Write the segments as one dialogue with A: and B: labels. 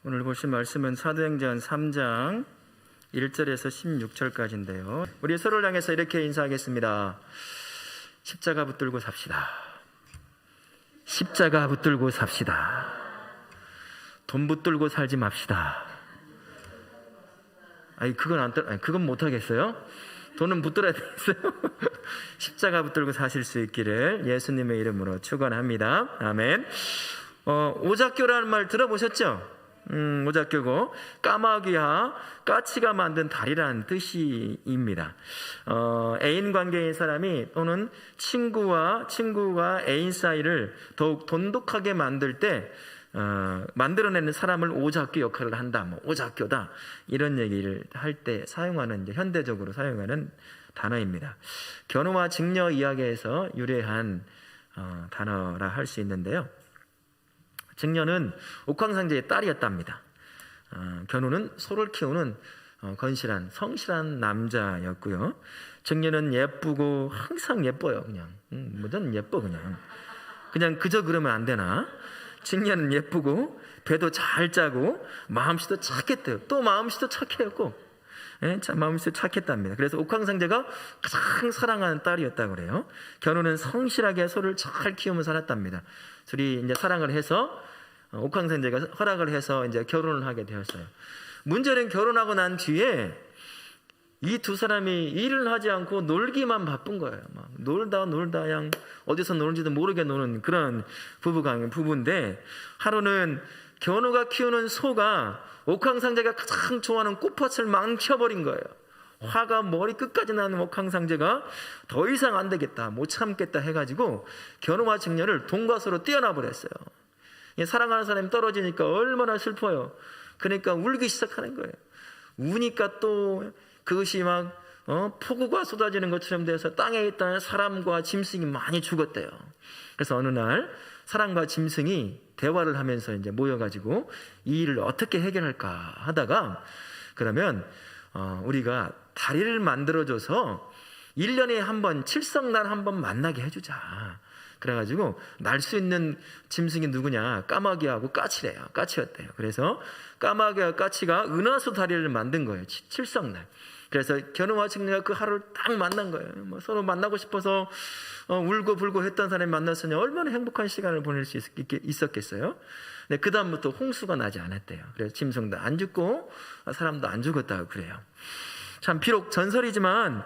A: 오늘 보실 말씀은 사도행전 3장 1절에서 16절까지인데요. 우리 서로를 향해서 이렇게 인사하겠습니다. 십자가 붙들고 삽시다. 십자가 붙들고 삽시다. 돈 붙들고 살지 맙시다. 그건 못하겠어요? 돈은 붙들어야 되겠어요? 십자가 붙들고 사실 수 있기를 예수님의 이름으로 축원합니다. 아멘. 오작교라는 말 들어보셨죠? 오작교고 까마귀와 까치가 만든 다리라는 뜻입니다. 애인 관계인 사람이 또는 친구가 애인 사이를 더욱 돈독하게 만들 때 만들어내는 사람을 오작교 역할을 한다, 오작교다, 이런 얘기를 할 때 사용하는, 이제 현대적으로 사용하는 단어입니다. 견우와 직녀 이야기에서 유래한 단어라 할 수 있는데요. 직녀는 옥황상제의 딸이었답니다. 견우는 소를 키우는 건실한 성실한 남자였고요. 직녀는 예쁘고 항상 예뻐요. 그냥 뭐든 예뻐. 그냥 그저 그러면 안 되나? 직녀는 예쁘고 배도 잘 짜고 마음씨도 착했대요. 또 마음씨도 착했고, 마음씨도 착했답니다. 그래서 옥황상제가 가장 사랑하는 딸이었다고 그래요. 견우는 성실하게 소를 잘 키우며 살았답니다. 둘이 이제 사랑을 해서 옥황상제가 허락을 해서 이제 결혼을 하게 되었어요. 문제는 결혼하고 난 뒤에 이 두 사람이 일을 하지 않고 놀기만 바쁜 거예요. 막 놀다 그냥 어디서 노는지도 모르게 노는 그런 부부인데, 하루는 견우가 키우는 소가 옥황상제가 가장 좋아하는 꽃밭을 망쳐버린 거예요. 화가 머리 끝까지 나는 옥황상제가 더 이상 안 되겠다, 못 참겠다 해가지고 견우와 직녀를 동과서로 떼어놔 버렸어요. 사랑하는 사람이 떨어지니까 얼마나 슬퍼요. 그러니까 울기 시작하는 거예요. 우니까 또 그것이 막 폭우가 쏟아지는 것처럼 돼서 땅에 있던 사람과 짐승이 많이 죽었대요. 그래서 어느 날 사람과 짐승이 대화를 하면서 이제 모여가지고 이 일을 어떻게 해결할까 하다가, 그러면 우리가 다리를 만들어줘서 1년에 한 번, 칠성날 한 번 만나게 해주자. 그래가지고 날 수 있는 짐승이 누구냐? 까마귀하고 까치래요. 까치였대요. 그래서 까마귀와 까치가 은하수 다리를 만든 거예요. 칠성날. 그래서 견우와 직녀가 그 하루를 딱 만난 거예요. 서로 만나고 싶어서 울고 불고 했던 사람이 만났으니 얼마나 행복한 시간을 보낼 수 있었겠어요? 근데 그 다음부터 홍수가 나지 않았대요. 그래서 짐승도 안 죽고 사람도 안 죽었다고 그래요. 참 비록 전설이지만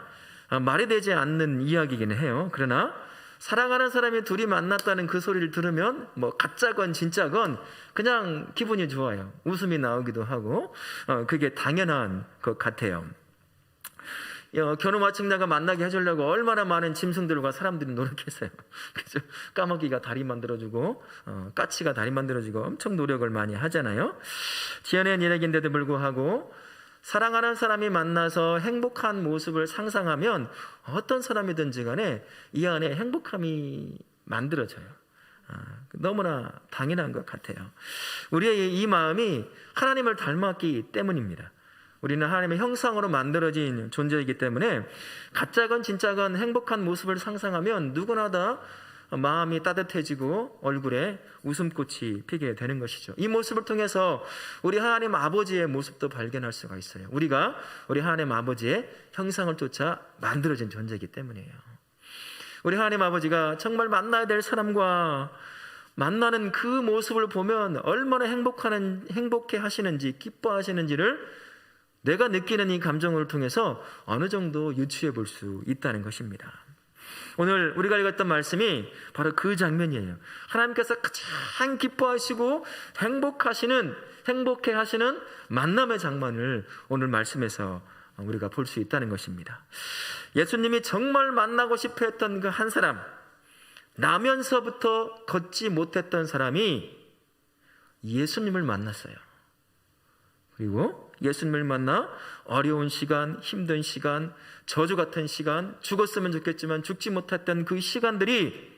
A: 말이 되지 않는 이야기이긴 해요. 그러나 사랑하는 사람이 둘이 만났다는 그 소리를 들으면 가짜건 진짜건 그냥 기분이 좋아요. 웃음이 나오기도 하고 그게 당연한 것 같아요. 견우와 직녀가 만나게 해주려고 얼마나 많은 짐승들과 사람들이 노력했어요. 그래서 까마귀가 다리 만들어주고 까치가 다리 만들어주고 엄청 노력을 많이 하잖아요. 지어낸 이야기인데도 불구하고 사랑하는 사람이 만나서 행복한 모습을 상상하면 어떤 사람이든지 간에 이 안에 행복함이 만들어져요. 너무나 당연한 것 같아요. 우리의 이 마음이 하나님을 닮았기 때문입니다. 우리는 하나님의 형상으로 만들어진 존재이기 때문에 가짜건 진짜건 행복한 모습을 상상하면 누구나 다 마음이 따뜻해지고 얼굴에 웃음꽃이 피게 되는 것이죠. 이 모습을 통해서 우리 하나님 아버지의 모습도 발견할 수가 있어요. 우리가 우리 하나님 아버지의 형상을 쫓아 만들어진 존재이기 때문이에요. 우리 하나님 아버지가 정말 만나야 될 사람과 만나는 그 모습을 보면 얼마나 행복해 하시는지, 기뻐하시는지를 내가 느끼는 이 감정을 통해서 어느 정도 유추해 볼 수 있다는 것입니다. 오늘 우리가 읽었던 말씀이 바로 그 장면이에요. 하나님께서 가장 기뻐하시고 행복해 하시는 만남의 장면을 오늘 말씀에서 우리가 볼 수 있다는 것입니다. 예수님이 정말 만나고 싶어 했던 그 한 사람, 나면서부터 걷지 못했던 사람이 예수님을 만났어요. 그리고 예수님을 만나 어려운 시간, 힘든 시간, 저주 같은 시간, 죽었으면 좋겠지만 죽지 못했던 그 시간들이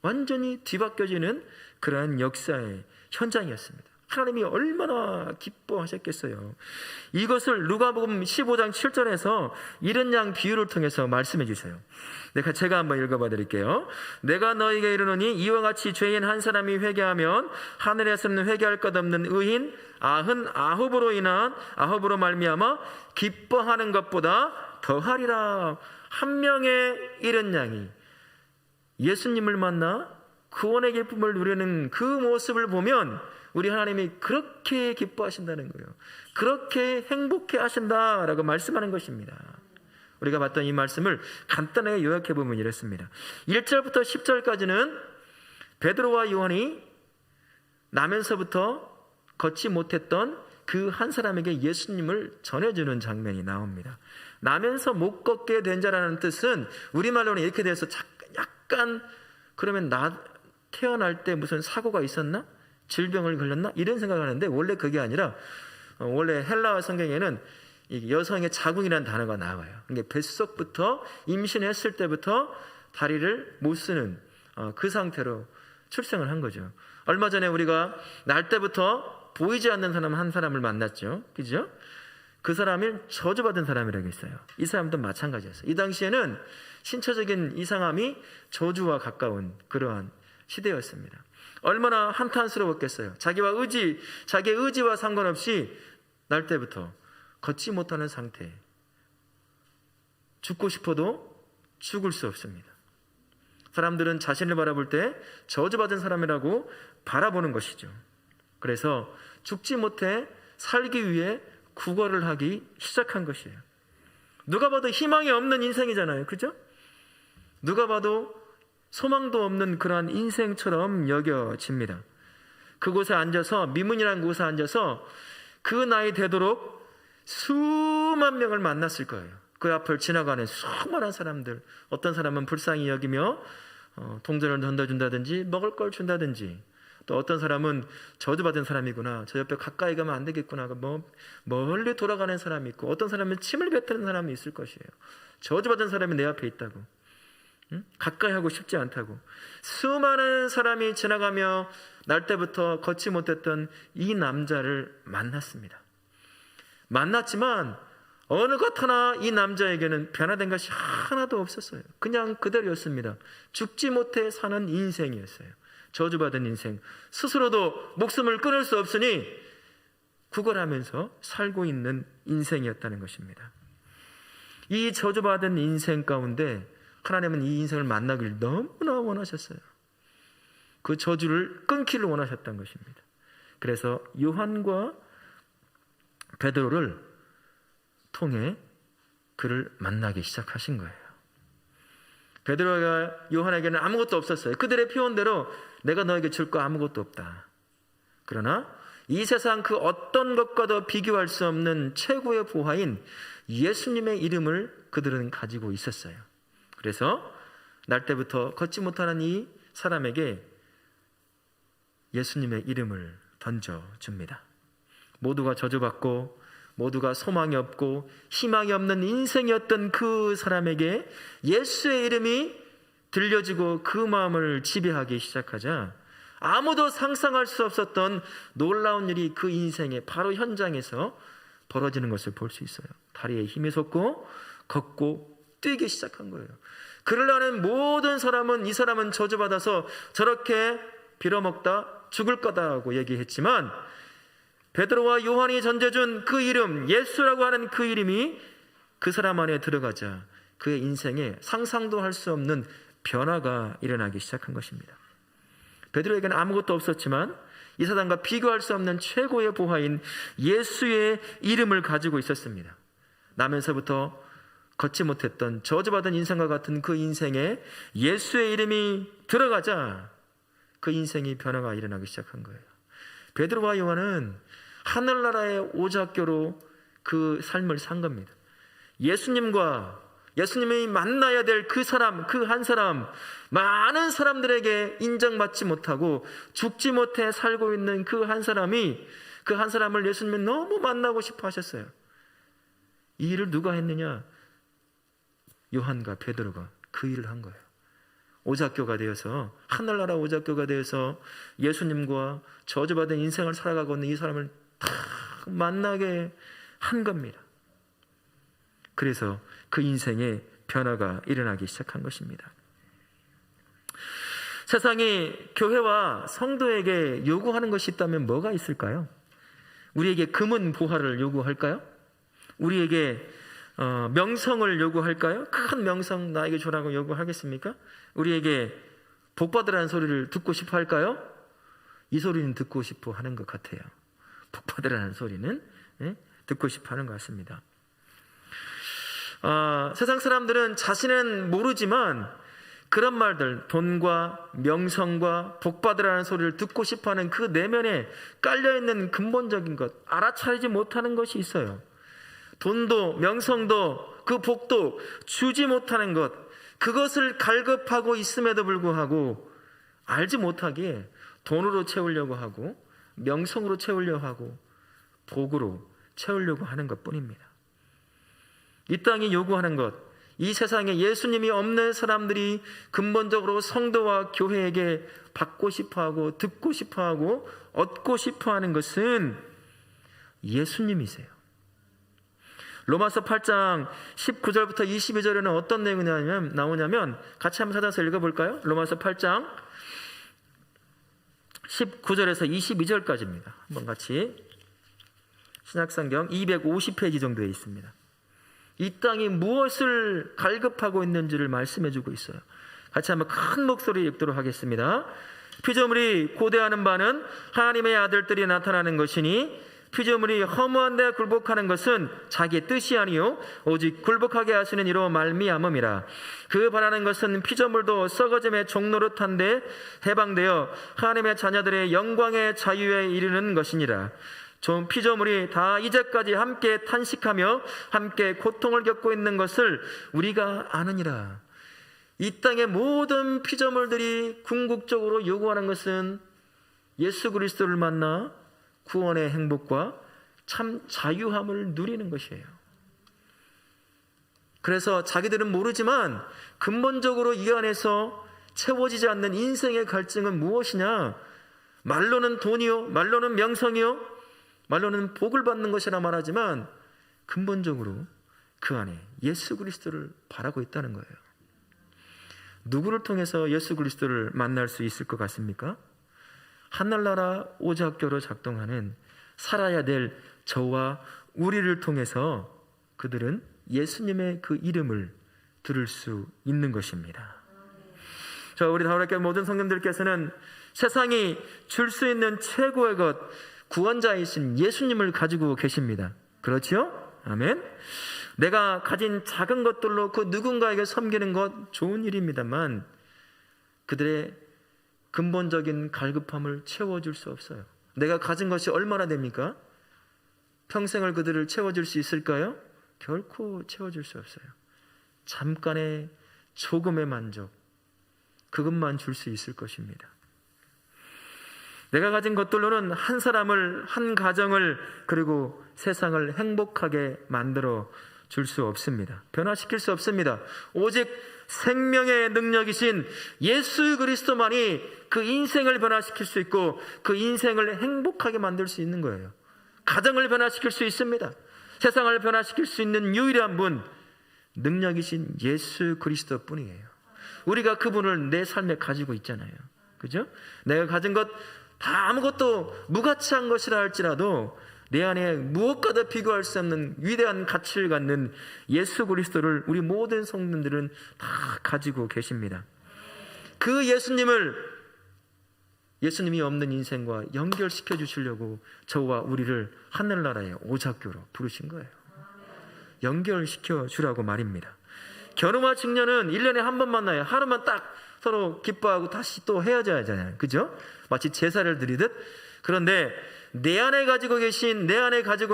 A: 완전히 뒤바뀌어지는 그러한 역사의 현장이었습니다. 하나님이 얼마나 기뻐하셨겠어요. 이것을 누가복음 15장 7절에서 이른 양 비유를 통해서 말씀해 주세요. 제가 한번 읽어봐 드릴게요. 내가 너에게 이르노니 이와 같이 죄인 한 사람이 회개하면 하늘에서는 회개할 것 없는 의인 99으로 말미암아 기뻐하는 것보다 더하리라. 한 명의 이른 양이 예수님을 만나 구원의 기쁨을 누리는 그 모습을 보면 우리 하나님이 그렇게 기뻐하신다는 거예요. 그렇게 행복해 하신다라고 말씀하는 것입니다. 우리가 봤던 이 말씀을 간단하게 요약해 보면 이렇습니다. 1절부터 10절까지는 베드로와 요한이 나면서부터 걷지 못했던 그 한 사람에게 예수님을 전해주는 장면이 나옵니다. 나면서 못 걷게 된 자라는 뜻은 우리말로는 이렇게 돼서 약간 그러면 나 태어날 때 무슨 사고가 있었나? 질병을 걸렸나? 이런 생각을 하는데 원래 그게 아니라 원래 헬라어 성경에는 여성의 자궁이라는 단어가 나와요. 그러니까 뱃속부터 임신했을 때부터 다리를 못 쓰는 그 상태로 출생을 한 거죠. 얼마 전에 우리가 날 때부터 보이지 않는 사람 한 사람을 만났죠. 그죠? 그 사람이 저주받은 사람이라고 했어요. 이 사람도 마찬가지였어요. 이 당시에는 신체적인 이상함이 저주와 가까운 그러한 시대였습니다. 얼마나 한탄스러웠겠어요. 자기의 의지와 상관없이 날 때부터 걷지 못하는 상태, 죽고 싶어도 죽을 수 없습니다. 사람들은 자신을 바라볼 때 저주받은 사람이라고 바라보는 것이죠. 그래서 죽지 못해 살기 위해 구걸을 하기 시작한 것이에요. 누가 봐도 희망이 없는 인생이잖아요. 그죠? 누가 봐도 소망도 없는 그러한 인생처럼 여겨집니다. 그곳에 앉아서, 미문이라는 곳에 앉아서 그 나이 되도록 수만 명을 만났을 거예요. 그 앞을 지나가는 수많은 사람들, 어떤 사람은 불쌍히 여기며 동전을 던져준다든지 먹을 걸 준다든지, 또 어떤 사람은 저주받은 사람이구나, 저 옆에 가까이 가면 안 되겠구나, 멀리 돌아가는 사람이 있고, 어떤 사람은 침을 뱉는 사람이 있을 것이에요. 저주받은 사람이 내 앞에 있다고, 가까이 하고 싶지 않다고. 수많은 사람이 지나가며 날 때부터 걷지 못했던 이 남자를 만났습니다. 만났지만 어느 것 하나 이 남자에게는 변화된 것이 하나도 없었어요. 그냥 그대로였습니다. 죽지 못해 사는 인생이었어요. 저주받은 인생, 스스로도 목숨을 끊을 수 없으니 구걸하면서 살고 있는 인생이었다는 것입니다. 이 저주받은 인생 가운데 하나님은 이 인생을 만나길 너무나 원하셨어요. 그 저주를 끊기를 원하셨던 것입니다. 그래서 요한과 베드로를 통해 그를 만나기 시작하신 거예요. 베드로가 요한에게는 아무것도 없었어요. 그들의 표현대로 내가 너에게 줄 거 아무것도 없다. 그러나 이 세상 그 어떤 것과도 비교할 수 없는 최고의 보화인 예수님의 이름을 그들은 가지고 있었어요. 그래서 날 때부터 걷지 못하는 이 사람에게 예수님의 이름을 던져줍니다. 모두가 저주받고 모두가 소망이 없고 희망이 없는 인생이었던 그 사람에게 예수의 이름이 들려지고 그 마음을 지배하기 시작하자 아무도 상상할 수 없었던 놀라운 일이 그 인생의 바로 현장에서 벌어지는 것을 볼 수 있어요. 다리에 힘이 솟고 걷고 뛰기 시작한 거예요. 그러려는 모든 사람은 이 사람은 저주받아서 저렇게 빌어먹다 죽을 거다라고 얘기했지만 베드로와 요한이 전해준 그 이름, 예수라고 하는 그 이름이 그 사람 안에 들어가자 그의 인생에 상상도 할 수 없는 변화가 일어나기 시작한 것입니다. 베드로에게는 아무것도 없었지만 이 사람과 비교할 수 없는 최고의 보화인 예수의 이름을 가지고 있었습니다. 나면서부터 걷지 못했던 저주받은 인생과 같은 그 인생에 예수의 이름이 들어가자 그 인생이 변화가 일어나기 시작한 거예요. 베드로와 요한은 하늘나라의 오작교로 그 삶을 산 겁니다. 예수님이 만나야 될 그 사람, 그 한 사람, 많은 사람들에게 인정받지 못하고 죽지 못해 살고 있는 그 한 사람이 그 한 사람을 예수님이 너무 만나고 싶어 하셨어요. 이 일을 누가 했느냐? 요한과 베드로가 그 일을 한 거예요. 오작교가 되어서, 하늘나라 오작교가 되어서 예수님과 저주받은 인생을 살아가고 있는 이 사람을 다 만나게 한 겁니다. 그래서 그 인생에 변화가 일어나기 시작한 것입니다. 세상이 교회와 성도에게 요구하는 것이 있다면 뭐가 있을까요? 우리에게 금은 보화를 요구할까요? 우리에게 명성을 요구할까요? 큰 명성 나에게 주라고 요구하겠습니까? 우리에게 복받으라는 소리를 듣고 싶어 할까요? 이 소리는 듣고 싶어 하는 것 같아요. 복받으라는 소리는 듣고 싶어 하는 것 같습니다. 세상 사람들은 자신은 모르지만 그런 말들, 돈과 명성과 복받으라는 소리를 듣고 싶어하는 그 내면에 깔려있는 근본적인 것, 알아차리지 못하는 것이 있어요. 돈도 명성도 그 복도 주지 못하는 것, 그것을 갈급하고 있음에도 불구하고 알지 못하기에 돈으로 채우려고 하고 명성으로 채우려고 하고 복으로 채우려고 하는 것뿐입니다. 이 땅이 요구하는 것, 이 세상에 예수님이 없는 사람들이 근본적으로 성도와 교회에게 받고 싶어하고 듣고 싶어하고 얻고 싶어하는 것은 예수님이세요. 로마서 8장 19절부터 22절에는 어떤 내용이 나오냐면 같이 한번 찾아서 읽어볼까요? 로마서 8장 19절에서 22절까지입니다. 한번 같이, 신약성경 250페이지 정도에 있습니다. 이 땅이 무엇을 갈급하고 있는지를 말씀해주고 있어요. 같이 한번 큰 목소리 읽도록 하겠습니다. 피조물이 고대하는 바는 하나님의 아들들이 나타나는 것이니 피조물이 허무한 데 굴복하는 것은 자기 뜻이 아니요 오직 굴복하게 하시는 이로 말미암음이라. 그 바라는 것은 피조물도 썩어짐의 종노릇한데 해방되어 하나님의 자녀들의 영광의 자유에 이르는 것이니라. 좀 피조물이 다 이제까지 함께 탄식하며 함께 고통을 겪고 있는 것을 우리가 아느니라. 이 땅의 모든 피조물들이 궁극적으로 요구하는 것은 예수 그리스도를 만나 구원의 행복과 참 자유함을 누리는 것이에요. 그래서 자기들은 모르지만 근본적으로 이 안에서 채워지지 않는 인생의 갈증은 무엇이냐? 말로는 돈이요, 말로는 명성이요, 말로는 복을 받는 것이라 말하지만 근본적으로 그 안에 예수 그리스도를 바라고 있다는 거예요. 누구를 통해서 예수 그리스도를 만날 수 있을 것 같습니까? 하늘나라 오작교로 작동하는 살아야 될 저와 우리를 통해서 그들은 예수님의 그 이름을 들을 수 있는 것입니다. 자, 우리 다우라교회 모든 성도님들께서는 세상이 줄 수 있는 최고의 것, 구원자이신 예수님을 가지고 계십니다. 그렇죠? 아멘. 내가 가진 작은 것들로 그 누군가에게 섬기는 것 좋은 일입니다만 그들의 근본적인 갈급함을 채워줄 수 없어요. 내가 가진 것이 얼마나 됩니까? 평생을 그들을 채워줄 수 있을까요? 결코 채워줄 수 없어요. 잠깐의 조금의 만족, 그것만 줄 수 있을 것입니다. 내가 가진 것들로는 한 사람을, 한 가정을, 그리고 세상을 행복하게 만들어 줄 수 없습니다. 변화시킬 수 없습니다. 오직 생명의 능력이신 예수 그리스도만이 그 인생을 변화시킬 수 있고 그 인생을 행복하게 만들 수 있는 거예요. 가정을 변화시킬 수 있습니다. 세상을 변화시킬 수 있는 유일한 분, 능력이신 예수 그리스도 뿐이에요. 우리가 그분을 내 삶에 가지고 있잖아요. 그죠? 내가 가진 것 다 아무것도 무가치한 것이라 할지라도 내 안에 무엇과도 비교할 수 없는 위대한 가치를 갖는 예수 그리스도를 우리 모든 성도들은 다 가지고 계십니다. 그 예수님이 없는 인생과 연결시켜 주시려고 저와 우리를 하늘나라의 오작교로 부르신 거예요. 연결시켜 주라고 말입니다. 결혼과 직녀는 1년에 한 번 만나요. 하루만 딱 서로 기뻐하고 다시 또 헤어져야 하잖아요. 그죠? 마치 제사를 드리듯. 그런데 내 안에 가지고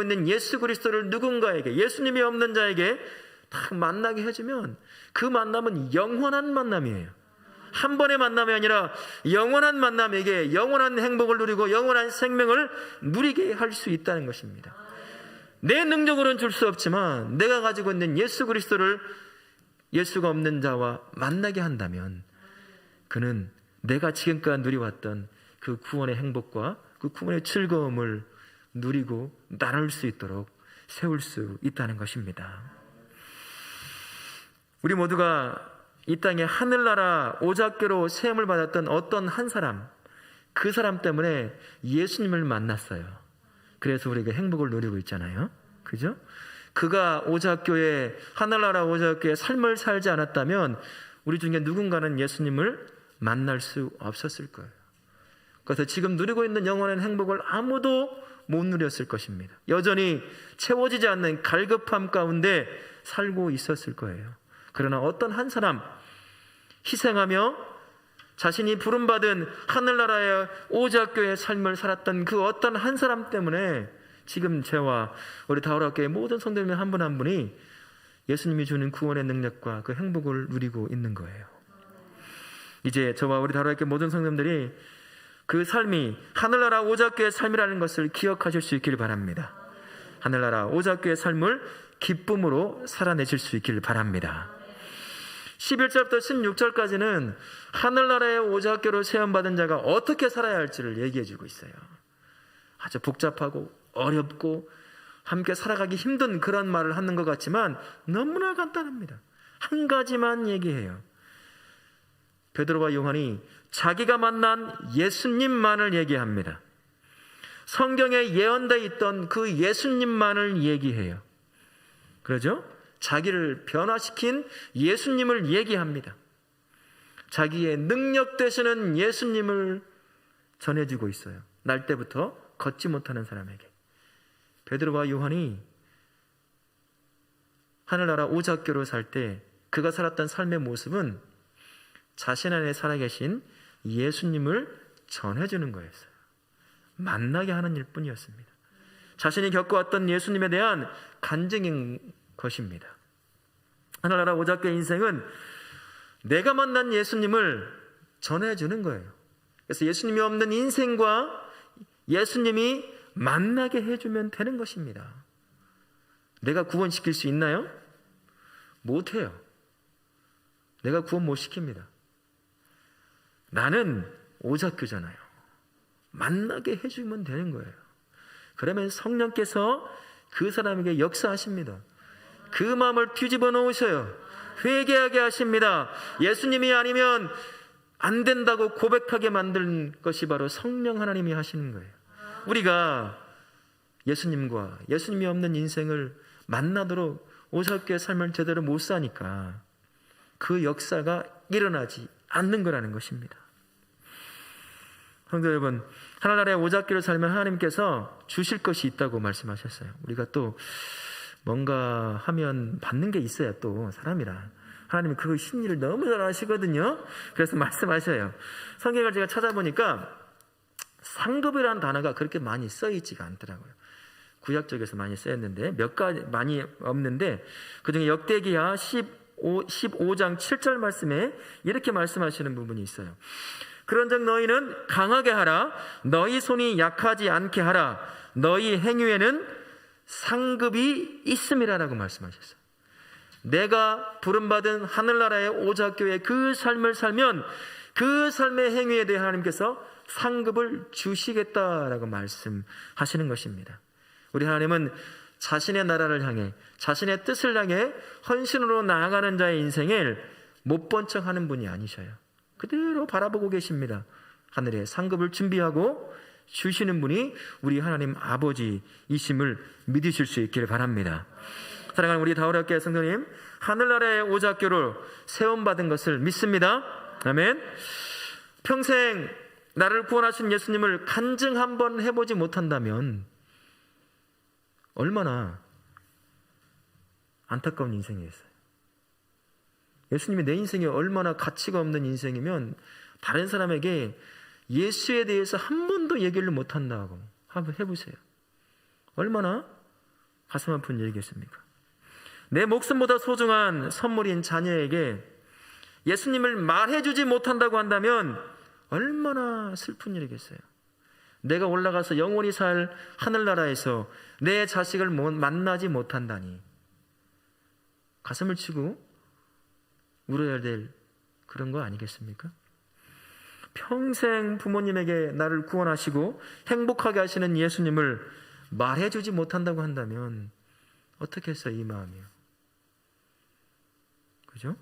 A: 있는 예수 그리스도를 누군가에게, 예수님이 없는 자에게 딱 만나게 해주면 그 만남은 영원한 만남이에요. 한 번의 만남이 아니라 영원한 만남에게 영원한 행복을 누리고 영원한 생명을 누리게 할 수 있다는 것입니다. 내 능력으로는 줄 수 없지만 내가 가지고 있는 예수 그리스도를 예수가 없는 자와 만나게 한다면 그는 내가 지금까지 누려왔던 그 구원의 행복과 그 구원의 즐거움을 누리고 나눌 수 있도록 세울 수 있다는 것입니다. 우리 모두가 이 땅에 하늘나라 오작교로 세움을 받았던 어떤 한 사람, 그 사람 때문에 예수님을 만났어요. 그래서 우리가 행복을 누리고 있잖아요. 그죠? 그가 오작교에, 하늘나라 오작교에 삶을 살지 않았다면 우리 중에 누군가는 예수님을 만날 수 없었을 거예요. 그래서 지금 누리고 있는 영원한 행복을 아무도 못 누렸을 것입니다. 여전히 채워지지 않는 갈급함 가운데 살고 있었을 거예요. 그러나 어떤 한 사람, 희생하며 자신이 부름받은 하늘나라의 오작교의 삶을 살았던 그 어떤 한 사람 때문에 지금 저와 우리 다울학교의 모든 성도님 한 분 한 분이 예수님이 주는 구원의 능력과 그 행복을 누리고 있는 거예요. 이제 저와 우리 다울학교 모든 성도님들이 그 삶이 하늘나라 오작교의 삶이라는 것을 기억하실 수 있기를 바랍니다. 하늘나라 오작교의 삶을 기쁨으로 살아내실 수 있기를 바랍니다. 11절부터 16절까지는 하늘나라의 오작교로 세움받은 자가 어떻게 살아야 할지를 얘기해 주고 있어요. 아주 복잡하고 어렵고 함께 살아가기 힘든 그런 말을 하는 것 같지만 너무나 간단합니다. 한 가지만 얘기해요. 베드로와 요한이 자기가 만난 예수님만을 얘기합니다. 성경에 예언되어 있던 그 예수님만을 얘기해요. 그러죠? 자기를 변화시킨 예수님을 얘기합니다. 자기의 능력 되시는 예수님을 전해주고 있어요. 날 때부터 걷지 못하는 사람에게. 베드로와 요한이 하늘나라 오작교로 살 때 그가 살았던 삶의 모습은 자신 안에 살아계신 예수님을 전해주는 거였어요. 만나게 하는 일뿐이었습니다. 자신이 겪어왔던 예수님에 대한 간증인 것입니다. 하늘나라 오작교의 인생은 내가 만난 예수님을 전해주는 거예요. 그래서 예수님이 없는 인생과 예수님이 만나게 해주면 되는 것입니다. 내가 구원시킬 수 있나요? 못해요. 내가 구원 못 시킵니다. 나는 오작교잖아요. 만나게 해주면 되는 거예요. 그러면 성령께서 그 사람에게 역사하십니다. 그 마음을 뒤집어 놓으셔요. 회개하게 하십니다. 예수님이 아니면 안 된다고 고백하게 만드는 것이 바로 성령 하나님이 하시는 거예요. 우리가 예수님과 예수님이 없는 인생을 만나도록 오작교의 삶을 제대로 못 사니까 그 역사가 일어나지 않는 거라는 것입니다. 성도 여러분, 하늘나라의 오작교를 살면 하나님께서 주실 것이 있다고 말씀하셨어요. 우리가 또 뭔가 하면 받는 게 있어야 또 사람이라. 하나님은 그 심리를 너무 잘 아시거든요. 그래서 말씀하셔요. 성경을 제가 찾아보니까 상급이라는 단어가 그렇게 많이 써있지가 않더라고요. 구약 쪽에서 많이 쓰였는데 몇 가지 많이 없는데 그중에 역대기하 15장 7절 말씀에 이렇게 말씀하시는 부분이 있어요. 그런즉 너희는 강하게 하라. 너희 손이 약하지 않게 하라. 너희 행위에는 상급이 있음이라라고 말씀하셨어요. 내가 부름받은 하늘나라의 오작교의 그 삶을 살면 그 삶의 행위에 대해 하나님께서 상급을 주시겠다라고 말씀하시는 것입니다. 우리 하나님은 자신의 나라를 향해 자신의 뜻을 향해 헌신으로 나아가는 자의 인생을 못 본 척하는 분이 아니셔요. 그대로 바라보고 계십니다. 하늘에 상급을 준비하고 주시는 분이 우리 하나님 아버지이심을 믿으실 수 있기를 바랍니다. 사랑하는 우리 다울학교 성도님, 하늘나라의 오작교로 세움받은 것을 믿습니다. 아멘. 평생 나를 구원하신 예수님을 간증 한번 해보지 못한다면 얼마나 안타까운 인생이겠어요. 예수님이 내 인생이 얼마나 가치가 없는 인생이면 다른 사람에게 예수에 대해서 한 번도 얘기를 못한다고 한번 해보세요. 얼마나 가슴 아픈 일이겠습니까? 내 목숨보다 소중한 선물인 자녀에게 예수님을 말해주지 못한다고 한다면 얼마나 슬픈 일이겠어요. 내가 올라가서 영원히 살 하늘나라에서 내 자식을 만나지 못한다니 가슴을 치고 울어야 될 그런 거 아니겠습니까? 평생 부모님에게 나를 구원하시고 행복하게 하시는 예수님을 말해주지 못한다고 한다면 어떻게 했어요? 이 마음이요. 그죠?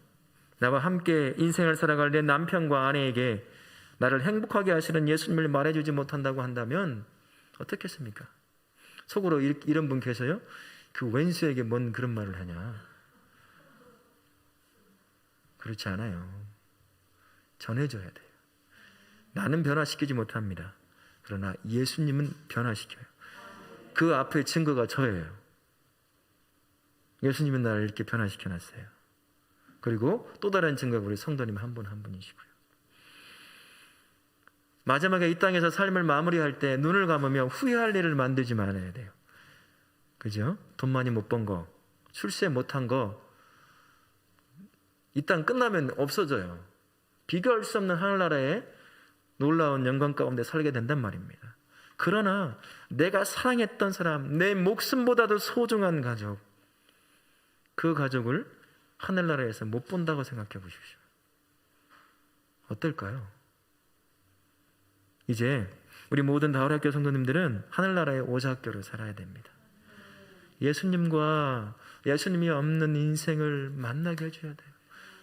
A: 나와 함께 인생을 살아갈 내 남편과 아내에게 나를 행복하게 하시는 예수님을 말해주지 못한다고 한다면 어떻겠습니까? 속으로 이런 분 계세요? 그 왼수에게 뭔 그런 말을 하냐? 그렇지 않아요. 전해줘야 돼요. 나는 변화시키지 못합니다. 그러나 예수님은 변화시켜요. 그 앞에 증거가 저예요. 예수님은 나를 이렇게 변화시켜놨어요. 그리고 또 다른 증거가 우리 성도님 한 분 한 분이시고요. 마지막에 이 땅에서 삶을 마무리할 때 눈을 감으며 후회할 일을 만들지 말아야 돼요. 그죠? 돈 많이 못 번 거, 출세 못한 거, 이 땅 끝나면 없어져요. 비교할 수 없는 하늘나라의 놀라운 영광 가운데 살게 된단 말입니다. 그러나 내가 사랑했던 사람, 내 목숨보다도 소중한 가족, 그 가족을 하늘나라에서 못 본다고 생각해 보십시오. 어떨까요? 이제 우리 모든 다울학교 성도님들은 하늘나라의 오자학교로 살아야 됩니다. 예수님이 없는 인생을 만나게 해줘야 돼요.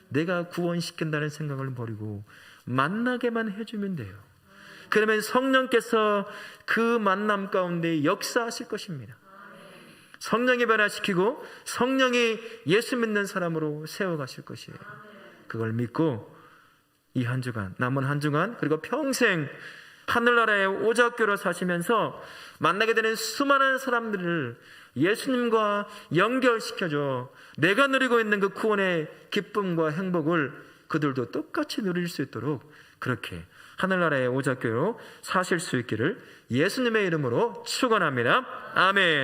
A: 내가 구원시킨다는 생각을 버리고 만나게만 해주면 돼요. 그러면 성령께서 그 만남 가운데 역사하실 것입니다. 성령이 변화시키고 성령이 예수 믿는 사람으로 세워가실 것이에요. 그걸 믿고 이 한 주간, 남은 한 주간, 그리고 평생 하늘나라의 오작교로 사시면서 만나게 되는 수많은 사람들을 예수님과 연결시켜줘 내가 누리고 있는 그 구원의 기쁨과 행복을 그들도 똑같이 누릴 수 있도록 그렇게 하늘나라의 오작교로 사실 수 있기를 예수님의 이름으로 축원합니다. 아멘.